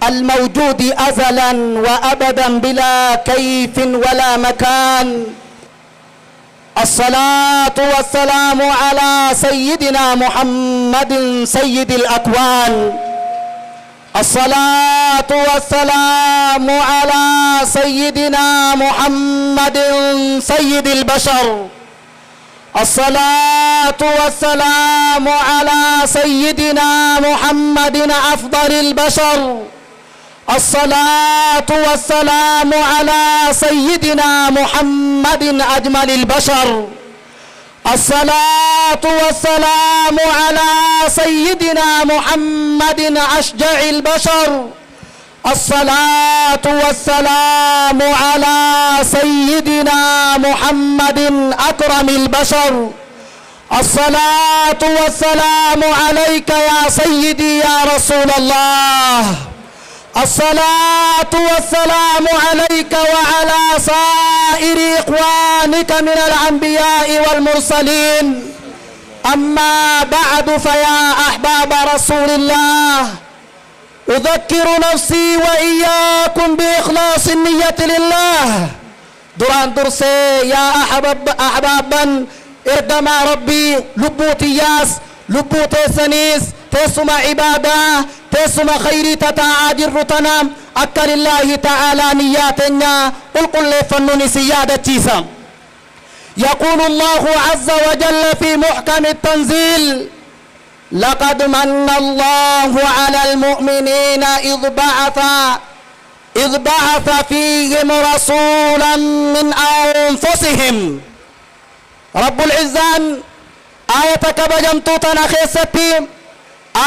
الموجود أزلا وأبدا بلا كيف ولا مكان. الصلاة والسلام على سيدنا محمد سيد الأكوان. الصلاة والسلام على سيدنا محمد سيد البشر. الصلاة والسلام على سيدنا محمد أفضل البشر. الصلاة والسلام على سيدنا محمد أجمل البشر. الصلاة والسلام على سيدنا محمد أشجع البشر. الصلاة والسلام على سيدنا محمد أكرم البشر. الصلاة والسلام عليك يا سيدي يا رسول الله. الصلاة والسلام عليك وعلى سائر إخوانك من الأنبياء والمرسلين. أما بعد فيا أحباب رسول الله، أذكر نفسي وإياكم بإخلاص النية لله. دران درسي يا أحبابا إردما ربي لبوتياس لبوتي سنيس تسمى عبادة تسمى خيري تتعادل رتنا أكل الله تعالى نياتنا قل فنون سيادة تيسا. يقول الله عز وجل في محكم التنزيل: لقد من الله على المؤمنين إذ بعث فيهم رسولا من أنفسهم. رب العزان آية كبجمتو تنخيستي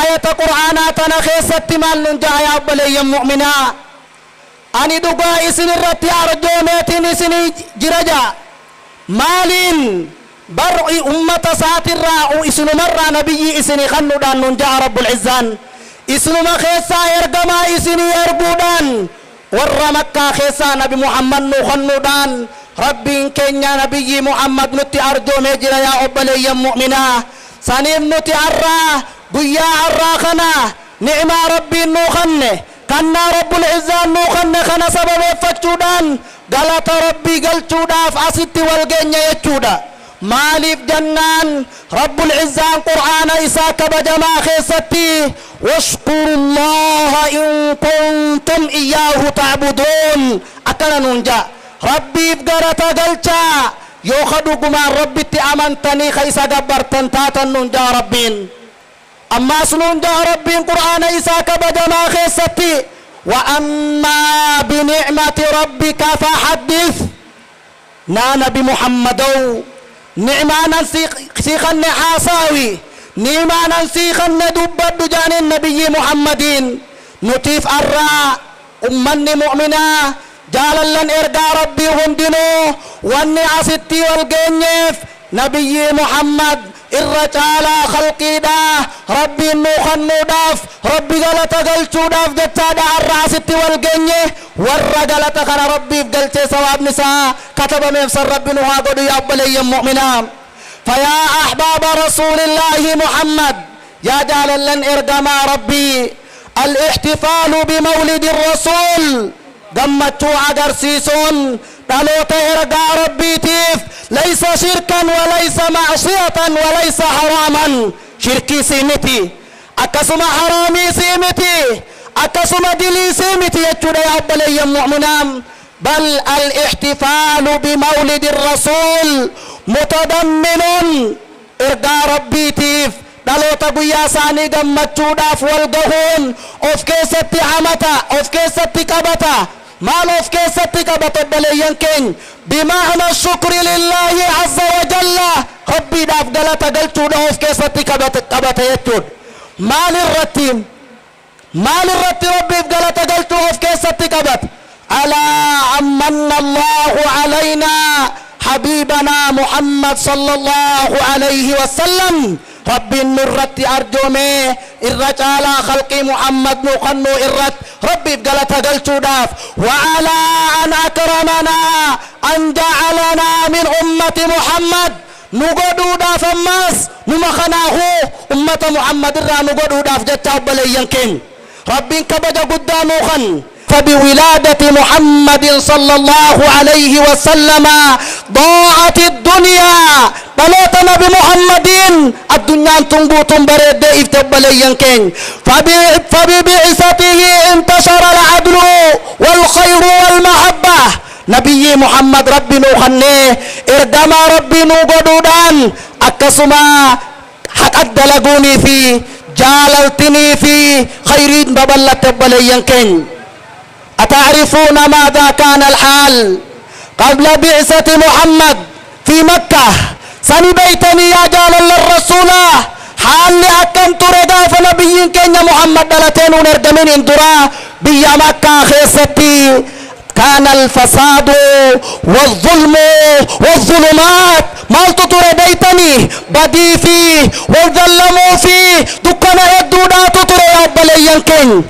آية قرآن تنخيستي مال ننجا يا أبلي مؤمنا أني دقا إسن الرتي أرجونيتين إسن جرجا مالين برعي أمة ساتر إسن مرة نبي إسن خنودان ننجا رب العزان إسن ما خيسا إرقما إسن إرقودان ور مكة خيسا نبي محمد نخنودان ربين كينيا نبي محمد نتي أرجو مجرى يا أبلي مؤمنا سنيم نتي أرى قيا أرى خنا نعم ربي نوخن كنا رب العزة نوخن خنا سبب فتشودان غلط ربي قلتودا فأسيت والجنيا يتشودا مالف جنان رب العزة قرآن إساك بجما خيستي واشكروا الله إن كنتم إياه تعبدون أكنا ننجا ربي بقرة قلتا يوخدو قما ربي تأمنتني خيسا قبرتن تاتا ننجا ربين أما سننجا ربين قرآن إساك بجما خيستي وأما بنعمة ربك فحدث نانا بمحمدو نعمانا سيخن حاساوي نعمانا سيخن دبد جان النبي محمدين نتيف الراء أمني مؤمنا جاللن إرقى ربي هندنو واني عصتي والقنيف نبي محمد الرجال خلقي دا ربي نوخنو داف ربي غلط قلتو داف جتا دا الرعصتي والقنيه والرقلت خنا ربي فقلت سواب نساء كتب مفسر ربي نوهاقود يا أبلي مؤمنان. فيا أحباب رسول الله محمد يا جاللن إرقى ما ربي الاحتفال بمولد الرسول قمتو عقرسيسون دلوت إرقى ربي تيف ليس شركا وليس معصية وليس حراما شركي سيمتي أكسم حرامي سيمتي أكسم دلي سيمتي يجود يا أبلي المؤمنان بل الاحتفال بمولد الرسول متضمن إرقى ربي تيف دلوت قيا ساني قمتو داف والقهون أوف كيستي عمتا أوف كيستي كبتا ما لوف كيستي كبتا بليان كين بمعنى الشكر لله عز وجل ربي داف قلتا قلتو داف كيستي كبتا يتود مال الرتيم ربي قلتا قلتو داف كيستي كبت على أمن الله علينا حبيبنا محمد صلى الله عليه وسلم ربي النرت أرجومي الرجال خلقي محمد نخنو الرت ربي بقلت قلتو داف وعلى أن أكرمنا أن جعلنا من أمة محمد نقودو داف الناس نمخناه أمة محمد الرا نقودو داف جتا بلي ينكين رب كبج قدامه خن فبولادة محمد صلى الله عليه وسلم ضاعت الدنيا بلوت نبي محمد الدنيا تنبوت بريد افتبليا كين فببعثته انتشر العدل والخير والمحبة نبي محمد ربي نوخنه اردما ربي نوغدودان اكسما حق الدلقوني في جاللتني في خيرين ببلت بليا كين أتعرفون ماذا كان الحال قبل بعثة محمد في مكة سني بيتني يا جال الرسول حال أكن تردا فنبي كين محمد دلتين ونردمين اندرا بيا مكة خيستي كان الفساد والظلم والظلمات ما تترديتني بدي فيه والظلموا فيه دكنا يدودا تتريا بليا كين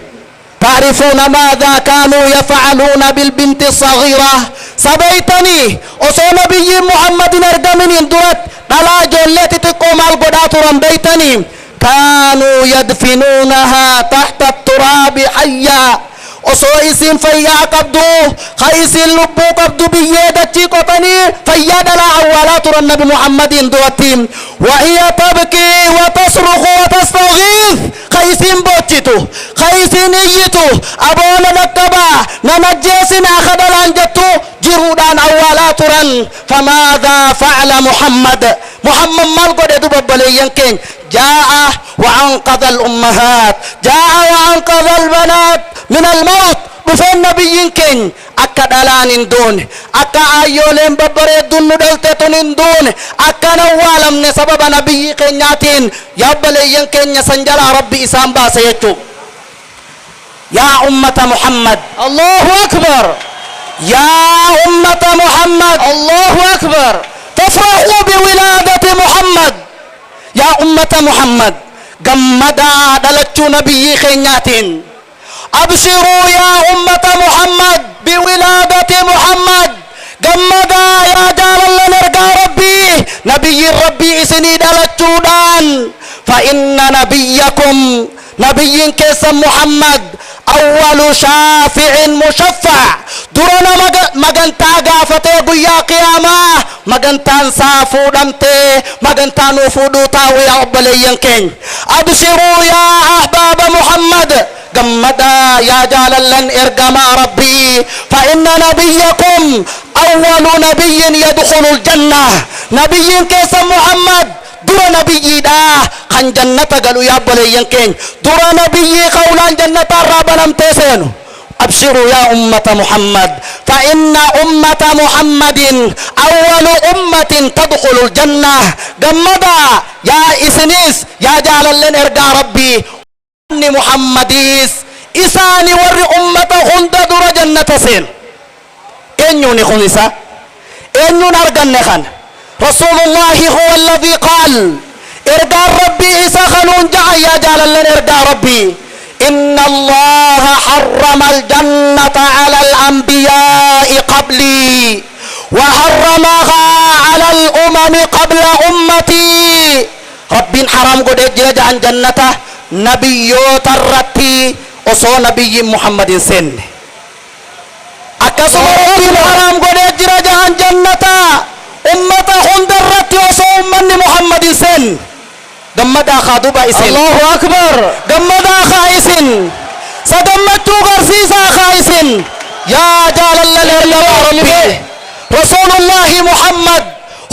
تعرفون ماذا كانوا يفعلون بالبنت الصغيرة سبيتني أصو نبي محمد نردمين اندرت دلا جولتي تقوم القدات رمبيتني كانوا يدفنونها تحت التراب حيا أصو اسم فيا قبدو خيسين لبو قبدو بيادة تيكوتني فيا دلا عوالات النبي محمد اندرتي وهي تبكي وتصرخ وتستغيث خيسين بوتشتو خيسين ايتو ابونا نكبا نمجيسين اخدل انجتو جرودان عوالات فماذا فعل محمد مالكو دي دببالي ينكين جاء وانقذ الامهات جاء وانقذ البنات من الموت بفن نبي كين akka dhalaan hin duune akka ayyooleen babbareedduun nu dhalteetun hin duune akka nawwaalamne sababa nabiyyi keenyaatiin yaabaleeyyan keenya san jalaa rabbi isaan baase jechuu yaa ummata muhammad allahu akbar yaa ummata muhammad allahu akbar tafrahu biwilaadati muhammad yaa ummata muhammad gammadaa dhalachuu nabiyyi keenyaatiin أبشروا يا أمة محمد بولادة محمد جمدا يا جال الله نرجع ربي نبي ربي سنيد على الجودان فإن نبيكم نبي كيس محمد أول شافع مشفع درنا مجنتا غافته قيا قيامة مجنتا سافو دمته مجنتا نفودو تاوي أبليين كين أبشروا يا أحباب محمد جمدا يا جاللن ارجما ربي فإن نبيكم أول نبي يدخل الجنة نبي كيس محمد دور نبي دا خن جنة قالوا يا بليين كين دور نبي قولان جنة رابنا امتسينو أبشروا يا أمة محمد فإن أمة محمد أول أمة تدخل الجنة جمدا يا إسنيس يا جاللن ارجع ربي محمديس إساني ور أمة هند در جنة سين إنيون خنسا إنيون أرجن خن رسول الله هو الذي قال ارجع ربي إسا خنون جاء يا جلال ارجع ربي إن الله حرم الجنة على الأنبياء قبلي وحرمها على الأمم قبل أمتي رب حرام قد اجرج عن جنته نبيوت الرتي أصو نبي محمد سن أكسو ربي حرام قد اجرج عن جنته أمة هند الرتي أصو من محمد سن جمدا خادوبا إسن الله أكبر جمدا خائسن سدمتو غرسيسا خائسن يا جال الله ربي رسول الله محمد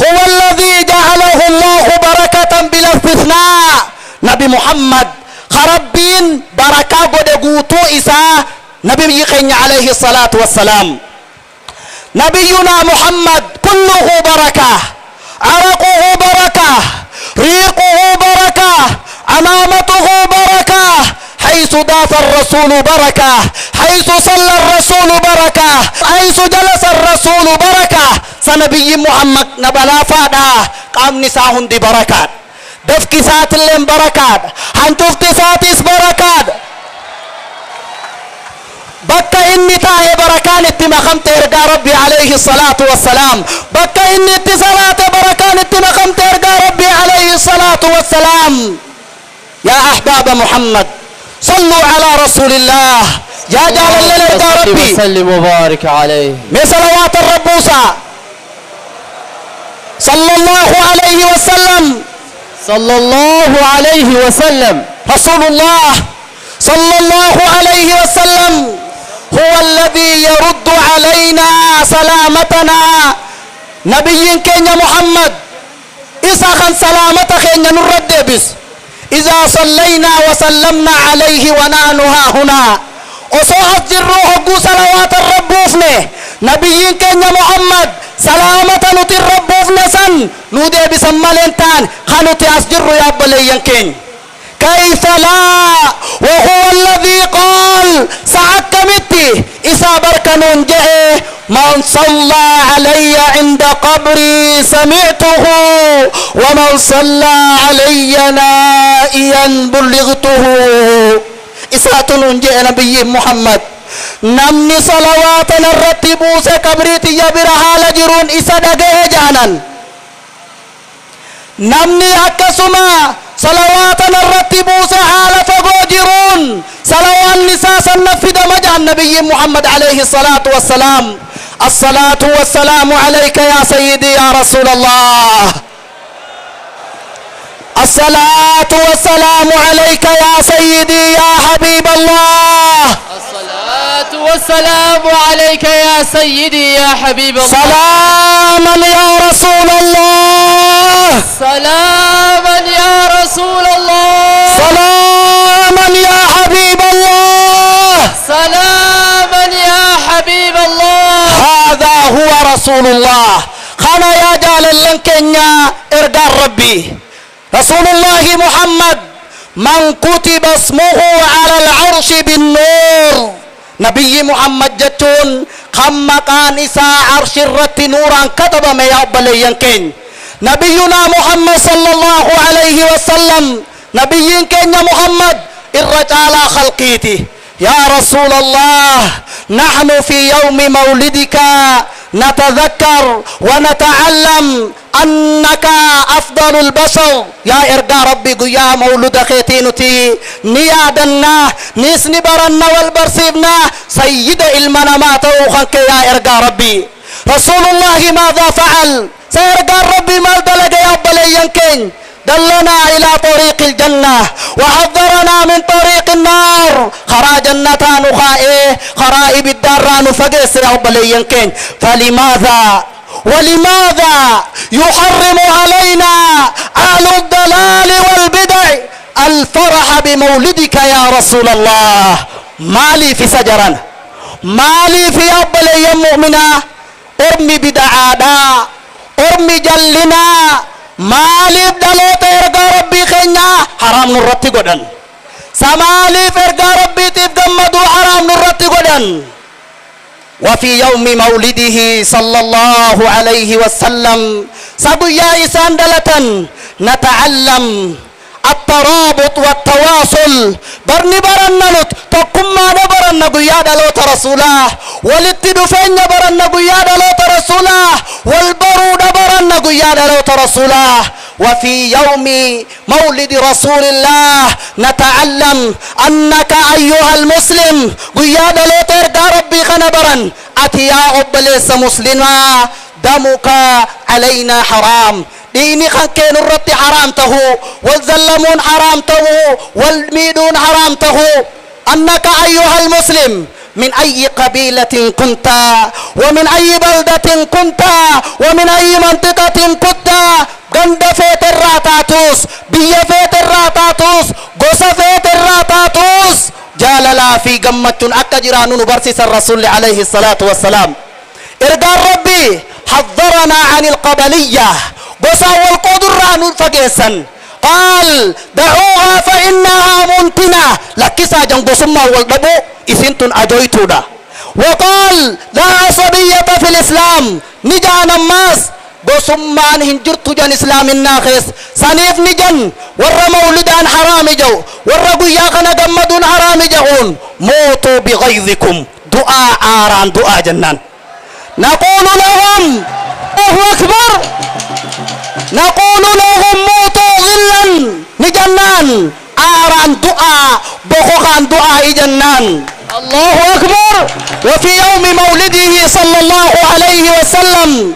هو الذي جعله الله بركة بلا استثناء نبي محمد خربين بركة قد قوتو إساء نبي يقين عليه الصلاة والسلام نبينا محمد كله بركة عرقه بركة ريقه بركة أمامته بركة حيث داف الرسول بركة حيث صلى الرسول بركة حيث جلس الرسول بركة سنبي محمد نبلا فادا قام نساهن دي بركات دفك سات اللين بركات هنتفت ساتيس بركات بكا إني تاهي بركان اتمخمت ارقى ربي عليه الصلاة والسلام بكا إني اتصالات بركان اتمخمت ارقى ربي عليه الصلاة والسلام يا أحباب محمد صلوا على رسول الله يا جال الليل يا ربي وسلم وبارك عليه من صلوات الرب موسى صلى الله عليه وسلم صلى الله عليه وسلم رسول الله صلى الله عليه وسلم هو الذي يرد علينا سلامتنا نبي كينيا محمد إذا كان سلامتك كينيا نرد بس إذا صلينا وسلمنا عليه ونحن ها هنا وصوحت جروح قو صلوات الرب وفنه نبي كينيا محمد سلامة نتي الرب وفنسا نودي بسمالنتان خانوتي أسجر يا بليين كين كيف لا وهو الذي قال سعكمتي إذا بركنون جئ من صلى علي عند قبري سمعته ومن صلى علي نائيا بلغته إذا تنون جئ نبي محمد نمني صلواتنا الرتبو سكبريتي يبرها لجرون إذا دقه جانا نمني أكسما صلواتنا الرتبو سحالة فقوجرون صلوات نساسا نفذ مجع النبي محمد عليه الصلاة والسلام الصلاة والسلام عليك يا سيدي يا رسول الله الصلاة والسلام عليك يا سيدي يا حبيب الله الصلاة والسلام عليك يا سيدي يا حبيب الله سلاما يا رسول الله سلاما يا رسول الله سلاما يا حبيب الله سلاما يا حبيب الله هذا هو رسول الله خانا يا جال اللنكنيا ارقى ربي رسول الله محمد من كتب اسمه على العرش بالنور نبي محمد جتون خم كان إساء عرش الرت نورا كتب ما يقبل ينكين نبينا محمد صلى الله عليه وسلم نبي كين محمد الرجال خلقيتي يا رسول الله نحن في يوم مولدك نتذكر ونتعلم أنك أفضل البشر يا إرقى ربي يا مولد خيتينتي نيادنا نسني برنا والبرسيبنا سيد المنامات وخنك يا إرقى ربي رسول الله ماذا فعل سيرقى ربي ما دلق يا بلينكين دلنا إلى طريق الجنة وحذرنا من طريق النار خرا جنتان خائه خرائب الداران فقس يا بلينكين فلماذا ولماذا يحرم علينا أهل الضلال والبدع الفرح بمولدك يا رسول الله مالي في سجرا مالي في أبلي مؤمنا أرمي بدعادا أرمي جلنا مالي بدلوت إرقى ربي خينا حرام نرتي قدن سمالي فرقى ربي تفقمدو حرام نرتي قدن وفي يوم مولده صلى الله عليه وسلم سبيا ساندلة نتعلم الترابط والتواصل برني برننت تقم ما برن قيادة لوت رسوله والاتدفين برن قيادة لوت رسوله والبرود برن قيادة لوت رسوله وفي يوم مولد رسول الله نتعلم أنك أيها المسلم قيادة لوت ربي خنبرا أتيا أبليس مسلما دمك علينا حرام ديني خنكين الرد حرامته والزلمون حرامته والميدون حرامته أنك أيها المسلم من أي قبيلة كنت ومن أي بلدة كنت ومن أي منطقة كنت غند فيت الراتاتوس بي فيت الراتاتوس غوس فيت الراتاتوس جاللا في قمة أكجران نبرسس الرسول عليه الصلاة والسلام إرقى ربي حذرنا عن القبلية غوسا والقدران فقيسا قال دعوها فإنها منتنة لكسا جنغسما والدبو إسنتن أجويتودا وقال لا عصبية في الإسلام نجان الناس غسمان هنجرت جن إسلام الناخس سنيف نجن ور مولدان حرام جو ور قياقنا قمدون حرام جهون موتوا بغيظكم دعاء آران دعاء جنان نقول لهم الله أكبر نقول لهم موتوا غلا نجنان آران دعاء بخوخان دعاء جنان الله أكبر. وفي يوم مولده صلى الله عليه وسلم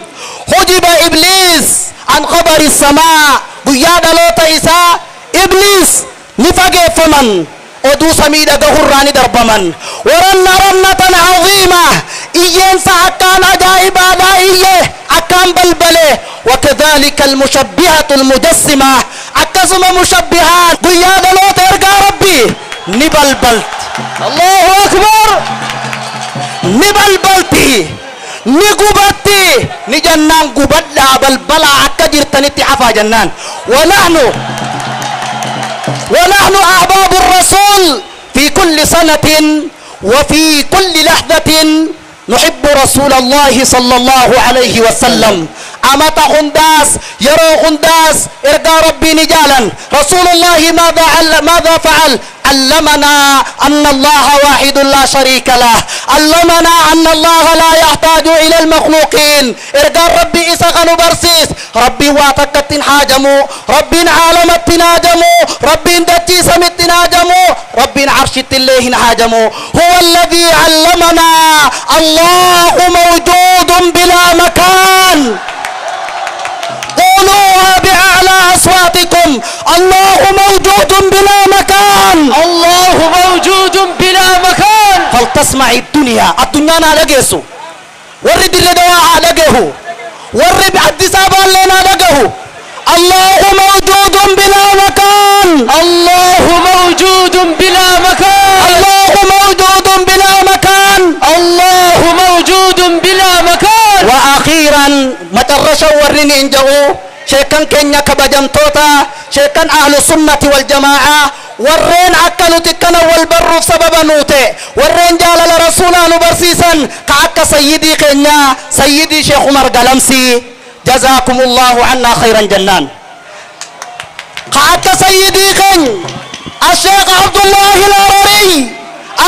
حجب إبليس عن خبر السماء قيادة لوتا إساء إبليس نفقه فمن ودو سميدة دهراني دربمن ورنا رنة عظيمة إيين سأكان عجائب آلائيه أكان بلبله. وكذلك المشبهة المجسمة أكسم مشبهات قيادة لوتا إرقى ربي نبلبلت الله أكبر نبلبلتي نقبتي نجنان قبدا بلبلا أكجر تنتي عفا جنان. ونحن أحباب الرسول في كل سنة وفي كل لحظة نحب رسول الله صلى الله عليه وسلم. أمت خنداس يرو خنداس إرقى ربي نجالا رسول الله ماذا فعل؟ علمنا أن الله واحد لا شريك له. علمنا أن الله لا يحتاج إلى المخلوقين. إرقى ربي إسغن برسيس ربي واتكت حاجمو ربي عالمت تناجمو ربي دجي سمت تناجمو ربي عرشت الله حاجمو. هو الذي علمنا. الله موجود بلا مكان. قولوها بأعلى أصواتكم الله موجود بلا مكان. الله موجود بلا مكان. فلتسمع الدنيا نالجيسو ورد الردواء لجه ورد الدسابة لنا لجه. الله موجود بلا مكان. الله موجود بلا مكان. الله موجود بلا مكان. الله موجود بلا مكان. وأخيرا مترشوا ورني انجو شيكان كينيا كبجمتوتا شيكان أهل السنة والجماعة ورين أكلوا تكنا والبر سبب نوتي ورين جال لرسولا نبرسيسا كعك سيدي كينيا سيدي شيخ عمر قلمسي جزاكم الله عنا خيرا جنان. كعك سيدي كينيا الشيخ عبد الله العرري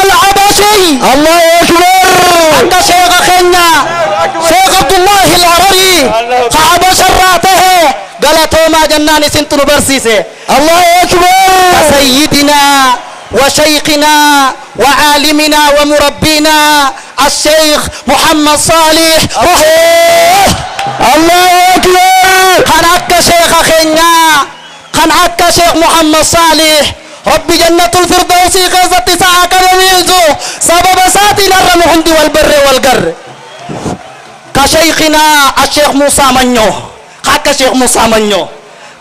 العبشي الله أكبر. عند شيخ كينيا شيخ عبد الله العرري كعبش الراته قالتوا ما جنان سنتن برسيسه الله أكبر. سيدنا وشيخنا وعالمنا ومربينا الشيخ محمد صالح الله أكبر. خنعك شيخ خينا خنعك شيخ محمد صالح ربي جنة الفردوس غزت ساعة كنميزو سبب ساتي نرم هندي والبر والقر. كشيخنا الشيخ موسى منيو خاك شيخ موسى منيو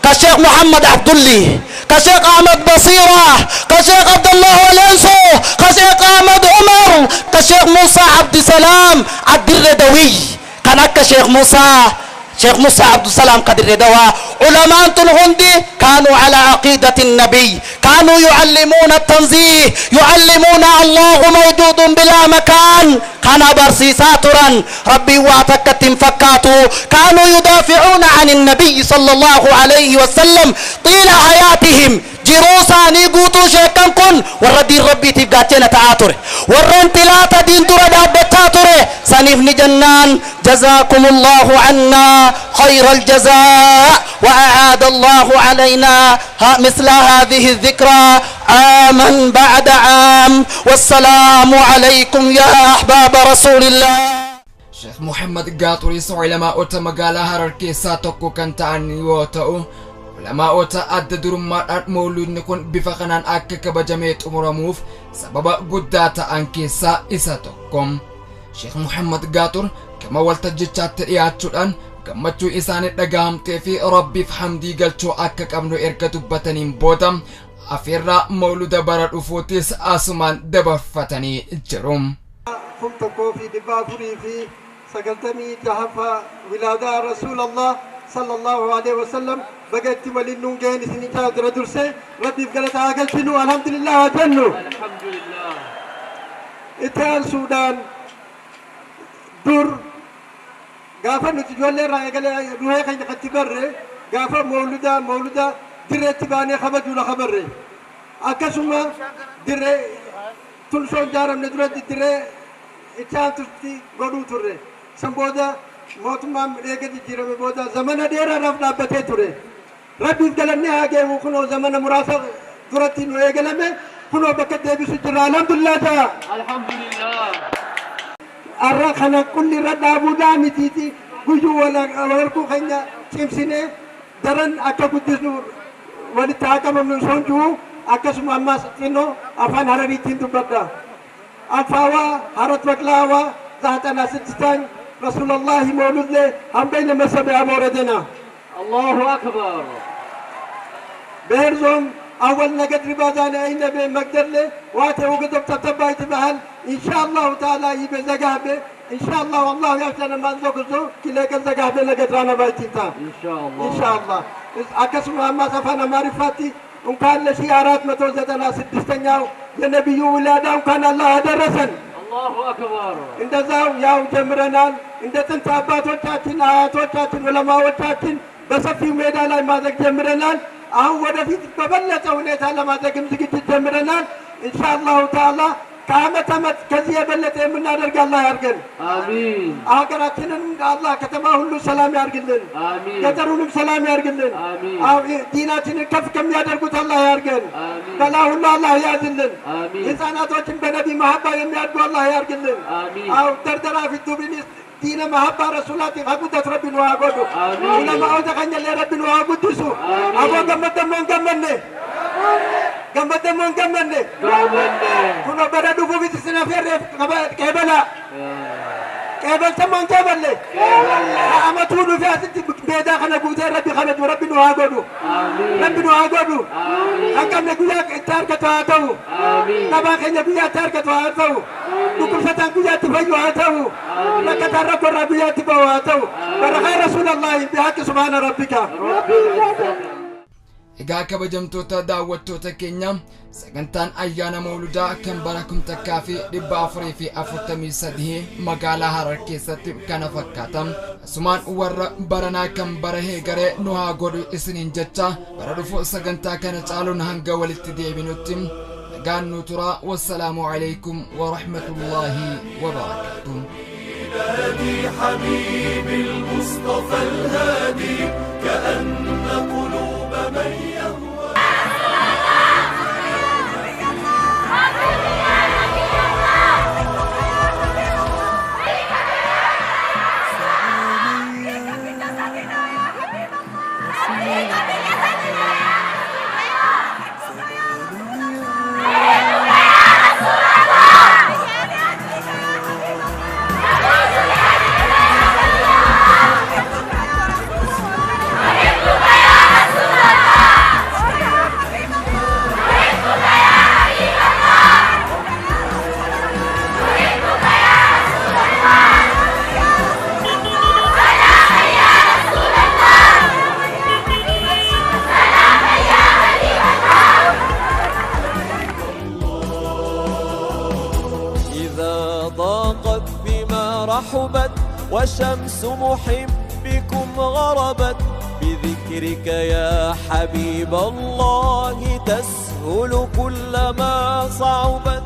كشيخ محمد عبد الله كشيخ أحمد بصيرة كشيخ عبد الله والانسو كشيخ أحمد عمر كشيخ موسى عبد السلام عبد الردوي كانك شيخ موسى عبد السلام قدر الردوى. علماء الهندي كانوا على عقيدة النبي كانوا يعلمون التنزيه يعلمون الله موجود بلا مكان. كان برسيساترا ربي واتكت فكاتو كانوا يدافعون عن النبي صلى الله عليه وسلم طيل حياتهم جروسا نيقوتو شيكان كن وردين ربي تبقاتنا تعاتر ورن تلاتا دين درا دابتاتر سنفني جنان. جزاكم الله عنا خير الجزاء وأعاد الله علينا مثل هذه الذكرى عاما بعد عام. والسلام عليكم يا أحباب رسول الله. شيخ محمد قاطري علماء مقالة هرر كيسا توكو كان تعني ووتاو علماء أدى درمات مولود نكون بفقنان أكا كبجميت أمرموف سبب قداتا أن كيسا إسا توكم. شيخ محمد قاطر كما والتججات تريات الآن gammachuu isaanii dhagahamtee fi rabbiif hamdii galchuu akka qabnu erga dubbataniin booda afeerraa mawluda bara dhufuutis asumaan dabarfatanii jiru. فمتكو في دبافري في سقلتمي جهفا ولادة رسول الله صلى الله عليه وسلم بقيت ولنون جين سنتا درسه ربي فقلت عاقل شنو الحمد لله وجنو الحمد لله. إتال سودان دور غافا نتجولي رايقل روحي خيج خطبر غافا مولودا دري تباني خبج ولا خبر أكسما دري تلسون جارم ندري دري إتال تستي غدو تري سنبودا موتما ريقة جيرم بودا زمن ديرا رفنا بتي تري ربي فقلني هاجي وكنو زمن مراسق درتي ويقلمه كنوا بكتة بسجرة الحمد لله جاء الحمد لله الرخنا كل رد أبو دامي تيتي بيجو ولا وركو خنيا تمسينه درن أكا قدسنور ولتحكم من سونجو أكا سمع ما سينو أفان هرري تندو بدا أفاوا هرت وكلاوا ذات ناسستان رسول الله مولود له هم بين مسبع موردنا الله أكبر بهرزم أول نقد ربازان أين بمقدر له واته وقدر تتبعي تبهل إن شاء الله تعالى يبي زقابه إن شاء الله والله يفتن من زوجته كلا كزقابه لقد رانا بايتيتا إن شاء الله إن شاء الله أكسم ما سفنا معرفتي وإن كان لشيارات متوزتنا سدستنياو النبي ولاده وكان الله درسن الله أكبر عند زاو ياو جمرنان عند تنتابات وتاتين آيات وتاتين علماء وتاتين بسفي ميدا لا ما ذاك جمرنان أهو ودفيت ببلة ونيتا لما ذاك مزقت جمرنان إن شاء الله تعالى كامت مت كذي بلة من نرجع الله يرجل آمين آخرتنا الله كتبه له سلام يرجلن آمين كترون سلام يرجلن آمين أو ديناتنا كف كم يدرك الله يرجل آمين كلاه الله يعزلن آمين إنسانات وجن بنبي محبة يميادو الله يرجلن آمين أو دردرا في الدبرين دين محبة رسولاتي فقدت ربي وعبدو آمين ولما أوزقن يلي ربي وعبدسو آمين أبو قمت من قمني قمت من قمني كنا بردو في السنة في كيبلا كيبل تمام كيبل لي أما تقولوا فيها ست بيدا خنا قوتي ربي خمد وربي وعبدو ربي وعبدو أكم نقول تاركة وعتو نبا خنا قويا تاركة وعتو نقول فتان قويا تفيو وعتو لك ترك ربي يتبع وعتو برخير رسول الله بحق سبحان ربك Egaa kabajamtoota daawwattoota keenya sagantaan ayyaana mawludaa kan bara 1443 magaalaa Harar keessatti kana fakkaatan asumaan warra baranaa kan bara heegaree nu haa godhu isiniin jecha bara dhufu sagantaa kana caaluun hanga walitti deebinutti nagaan nu tura wassalaamu alaykum wa rahmatullahi wa barakatuh نادي حبيب المصطفى الهادي كأن قلوب من يهوى رحبت وشمس محبكم غربت بذكرك يا حبيب الله تسهل كل ما صعبت